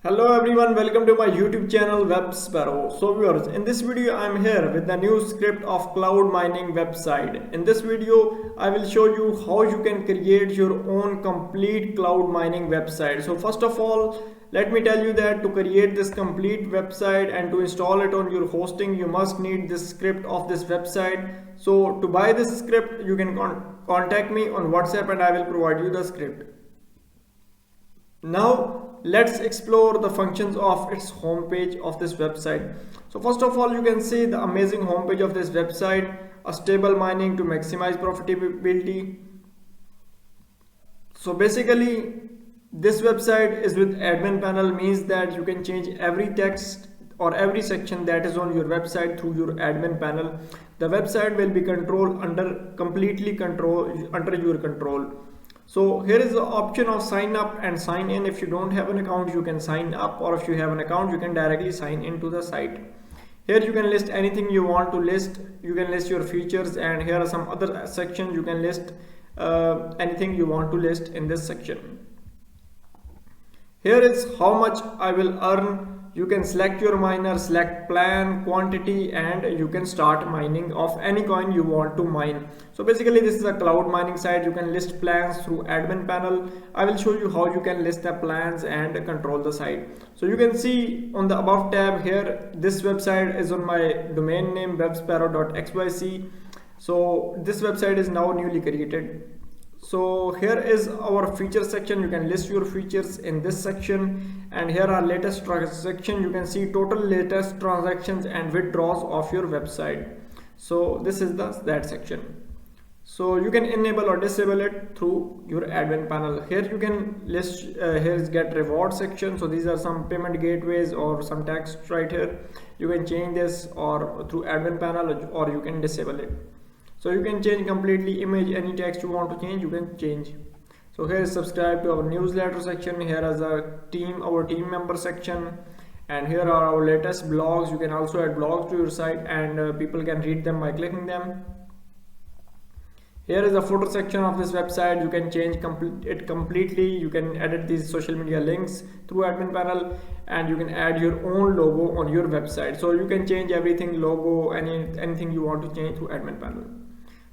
Hello everyone, welcome to my YouTube channel Web Sparrow. So viewers, in this video I am here with the new script of cloud mining website. In this video I will show you how you can create your own complete cloud mining website. So first of all, let me tell you that to create this complete website and to install it on your hosting, you must need this script of this website. So to buy this script, you can contact me on WhatsApp and I will provide you the script. Now let's explore the functions of its homepage of this website. So first of all, you can see the amazing homepage of this website, a stable mining to maximize profitability. So basically this website is with admin panel, means that you can change every text or every section that is on your website through your admin panel. The website will be controlled completely under your control. So here is the option of sign up and sign in. If you don't have an account, you can sign up, or if you have an account, you can directly sign into the site. Here you can list anything you want to list. You can list your features, and here are some other sections. You can list anything you want to list in this section. Here is how much I will earn. You can select your miner, select plan, quantity, and you can start mining of any coin you want to mine. So basically this is a cloud mining site. You can list plans through admin panel. I will show you how you can list the plans and control the site. So you can see on the above tab here, this website is on my domain name websparrow.xyz. So this website is now newly created. So here is our feature section. You can list your features in this section, and here are latest transaction. You can see total latest transactions and withdrawals of your website. So this is that section. So you can enable or disable it through your admin panel. Here you can list here is get reward section. So these are some payment gateways or some text right here. You can change this or through admin panel, or you can disable it. So you can change completely image, any text you want to change, you can change. So here is subscribe to our newsletter section. Here is our team member section, and here are our latest blogs. You can also add blogs to your site, and people can read them by clicking them. Here is the footer section of this website. You can change it completely. You can edit these social media links through admin panel, and you can add your own logo on your website. So you can change everything, logo, anything you want to change through admin panel.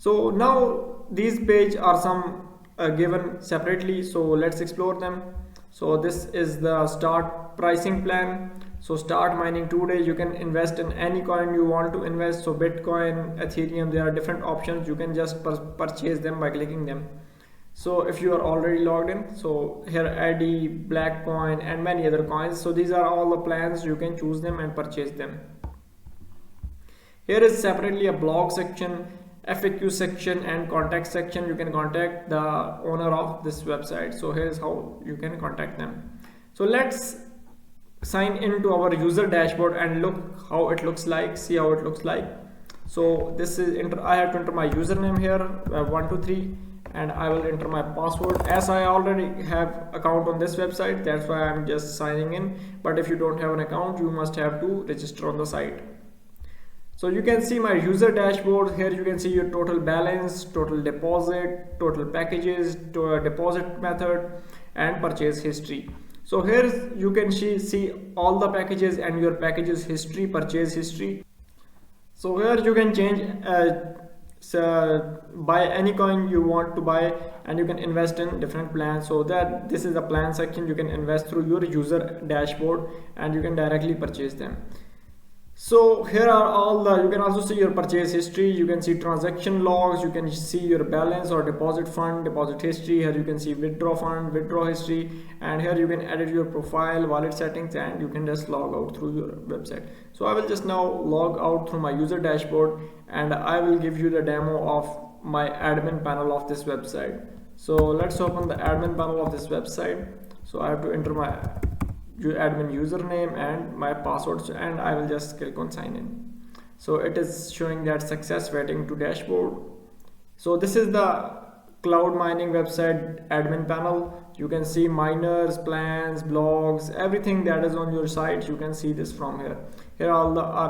So now these pages are some given separately, so let's explore them. So this is the start pricing plan. So start mining today. You can invest in any coin you want to invest. So Bitcoin, Ethereum, there are different options. You can just purchase them by clicking them. So if you are already logged in, so here ID, black coin, and many other coins. So these are all the plans. You can choose them and purchase them. Here is separately a blog section, FAQ section, and contact section. You can contact the owner of this website. So here's how you can contact them. So let's sign into our user dashboard and look how it looks like, see how it looks like. So this is I have to enter my username here, 123, and I will enter my password. As I already have account on this website, that's why I'm just signing in. But if you don't have an account, you must have to register on the site. So you can see my user dashboard. Here you can see your total balance, total deposit, total packages, deposit method, and purchase history. So here you can see all the packages and your packages history, purchase history. So here you can change buy any coin you want to buy, and you can invest in different plans. So that this is the plan section. You can invest through your user dashboard, and you can directly purchase them. So here are all the, you can also see your purchase history. You can see transaction logs. You can see your balance or deposit fund, deposit history. Here you can see withdraw fund, withdraw history, and here you can edit your profile, wallet settings, and you can just log out through your website. So I will just now log out through my user dashboard, and I will give you the demo of my admin panel of this website. So let's open the admin panel of this website. So I have to enter my admin username and my passwords, and I will just click on sign in. So it is showing that success waiting to dashboard. So this is the cloud mining website admin panel. You can see miners, plans, blogs, everything that is on your site. You can see this from here. Here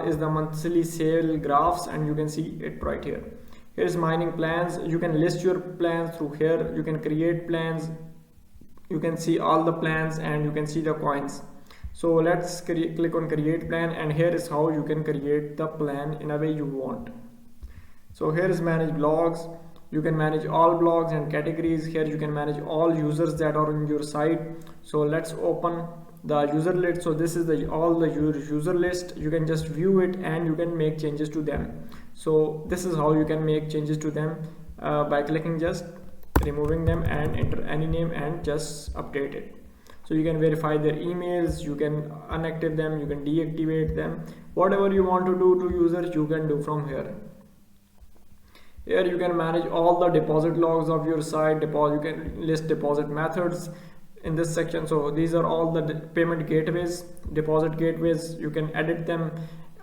is the monthly sale graphs, and you can see it right here. Here's mining plans. You can list your plans through here. You can create plans. You can see all the plans, and you can see the coins. So let's click on create plan, and here is how you can create the plan in a way you want. So here is manage blogs. You can manage all blogs and categories. Here you can manage all users that are on your site. So let's open the user list. So this is all the user list. You can just view it and you can make changes to them. So this is how you can make changes to them by clicking just removing them and enter any name and just update it. So you can verify their emails, you can unactive them, you can deactivate them. Whatever you want to do to users, you can do from here. Here you can manage all the deposit logs of your site. You can list deposit methods in this section. So these are all the payment gateways, deposit gateways. You can edit them,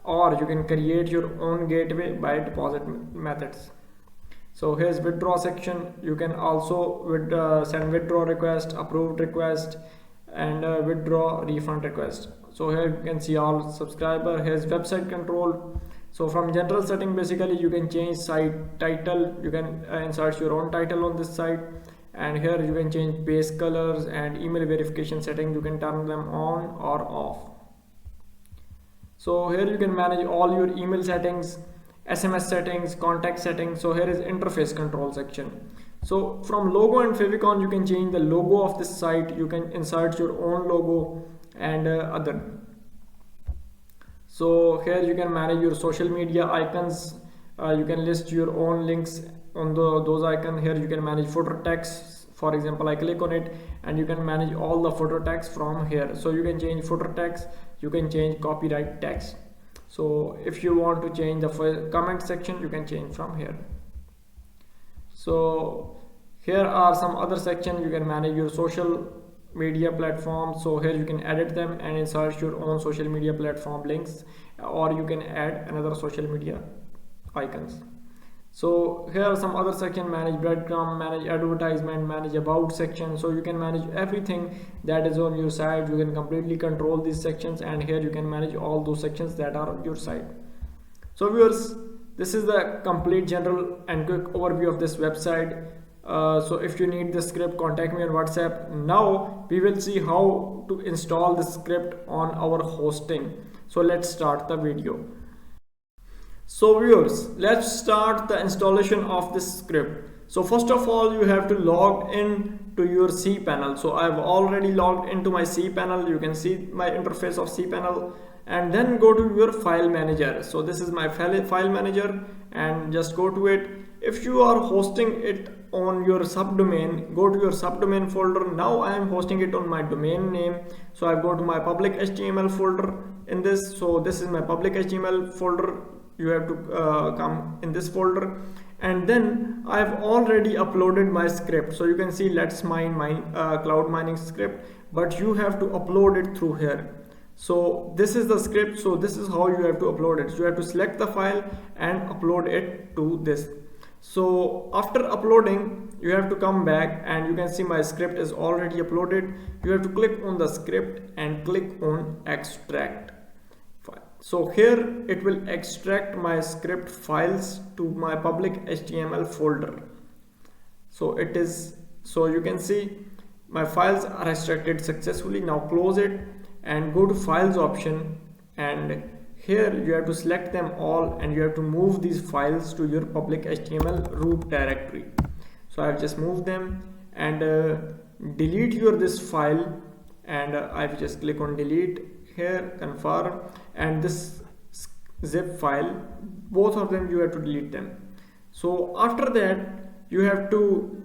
or you can create your own gateway by deposit methods. So here's withdraw section. You can also send withdraw request, approved request, and withdraw refund request. So here you can see all subscriber. Here's website control. So from general setting, basically you can change site title. You can insert your own title on this site, and here you can change base colors and email verification setting. You can turn them on or off. So here you can manage all your email settings, SMS settings, contact settings. So here is interface control section. So from logo and favicon, you can change the logo of this site. You can insert your own logo and other. So here you can manage your social media icons. You can list your own links on those icons. Here you can manage footer text. For example, I click on it and you can manage all the footer text from here. So you can change footer text, you can change copyright text. So if you want to change the comment section, you can change from here. So here are some other sections. You can manage your social media platforms. So here you can edit them and insert your own social media platform links, or you can add another social media icons. So here are some other sections: manage breadcrumb, manage advertisement, manage about section. So you can manage everything that is on your site. You can completely control these sections, and here you can manage all those sections that are on your site. So viewers, this is the complete general and quick overview of this website. So if you need the script, contact me on WhatsApp. Now we will see how to install the script on our hosting. So let's start the video. So viewers, let's start the installation of this script. So first of all, you have to log in to your cPanel. So I've already logged into my cPanel. You can see my interface of cPanel, and then go to your file manager. So this is my file manager, and just go to it. If you are hosting it on your subdomain, go to your subdomain folder. Now I am hosting it on my domain name. So I go to my public HTML folder in this. So this is my public HTML folder. You have to come in this folder, and then I've already uploaded my script. So you can see let's mine my cloud mining script, but you have to upload it through here. So this is the script. So this is how you have to upload it. So you have to select the file and upload it to this. So after uploading, you have to come back, and you can see my script is already uploaded. You have to click on the script and click on extract. So here it will extract my script files to my public HTML folder. So you can see my files are extracted successfully. Now close it and go to files option, and here you have to select them all, and you have to move these files to your public HTML root directory. So I've just moved them, and delete this file, and I've just click on delete here, confirm, and this zip file, both of them you have to delete them. So after that you have to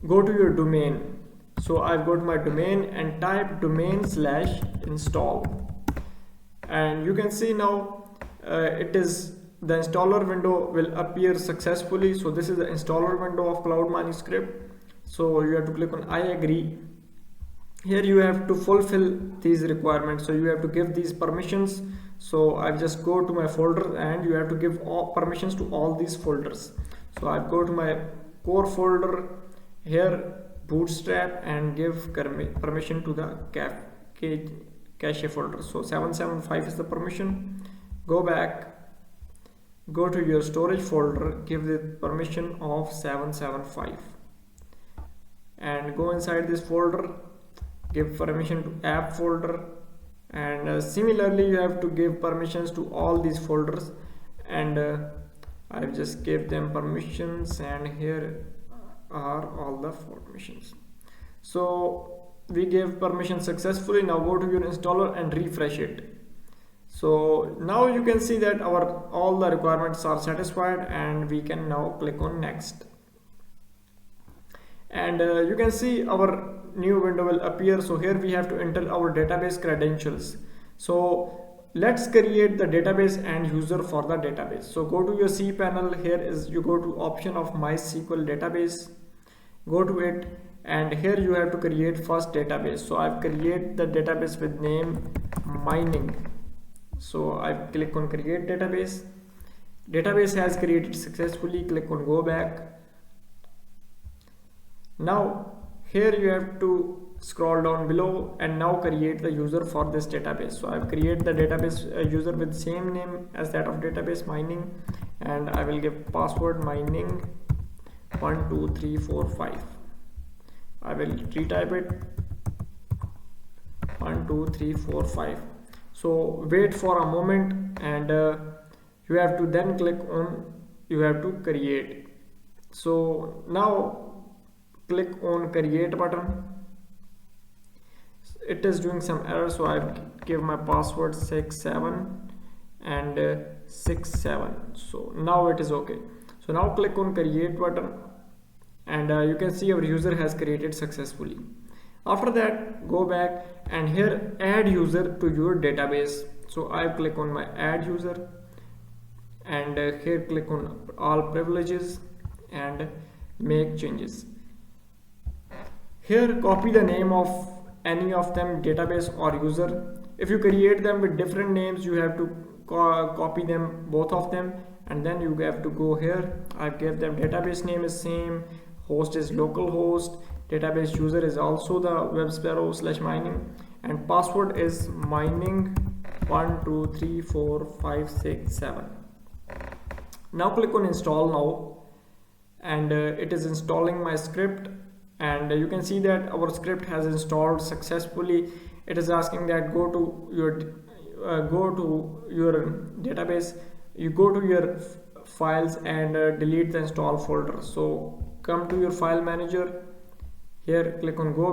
go to your domain. So I've got my domain and type domain/install, and you can see now the installer window will appear successfully. So this is the installer window of cloud mining script. So you have to click on I agree. Here you have to fulfill these requirements. So you have to give these permissions. So I just go to my folder, and you have to give all permissions to all these folders. So I go to my core folder here, bootstrap, and give permission to the cache folder. So 775 is the permission. Go back, go to your storage folder, give the permission of 775, and go inside this folder, give permission to app folder, and similarly you have to give permissions to all these folders, and I've just gave them permissions, and here are all the permissions. So we gave permission successfully. Now go to your installer and refresh it. So now you can see that our all the requirements are satisfied, and we can now click on next, and you can see our new window will appear. So here we have to enter our database credentials. So let's create the database and user for the database. So go to your cPanel. Here is, you go to option of MySQL database, go to it, and here you have to create first database. So I've created the database with name mining. So I click on create database. Database has created successfully. Click on go back. Now here you have to scroll down below and now create the user for this database. So I've created the database user with same name as that of database mining, and I will give password mining 12345. I will retype it 12345. So wait for a moment, and you have to then click on, you have to create. So now click on create button. It is doing some error, so I give my password 67 and 67. So now it is okay. So now click on create button, and you can see our user has created successfully. After that, go back and here add user to your database. So I click on my add user, and here click on all privileges and make changes. Here copy the name of any of them, database or user. If you create them with different names, you have to copy them, both of them, and then you have to go here. I gave them database name is same, host is localhost, database user is also the websparrow/mining, and password is mining 1234567. Now click on install now, and it is installing my script, and you can see that our script has installed successfully. It is asking that go to your database, you go to your files and delete the install folder. So come to your file manager, here click on go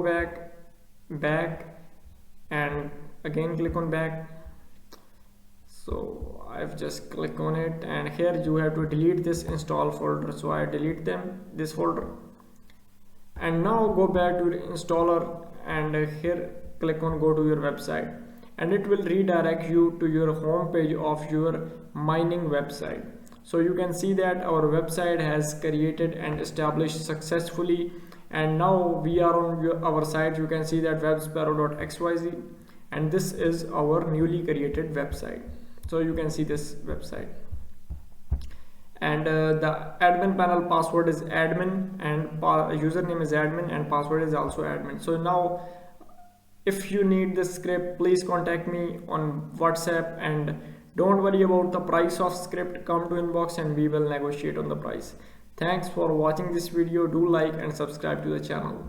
back, and again click on back. So I've just clicked on it, and here you have to delete this install folder. So I delete this folder, and now go back to your installer, and here click on go to your website, and it will redirect you to your home page of your mining website. So you can see that our website has created and established successfully, and now we are on our site. You can see that websparrow.xyz, and this is our newly created website. So you can see this website, and the admin panel password is admin, and username is admin, and password is also admin. So now if you need this script, please contact me on WhatsApp, and don't worry about the price of script. Come to inbox and we will negotiate on the price. Thanks for watching this video. Do like and subscribe to the channel.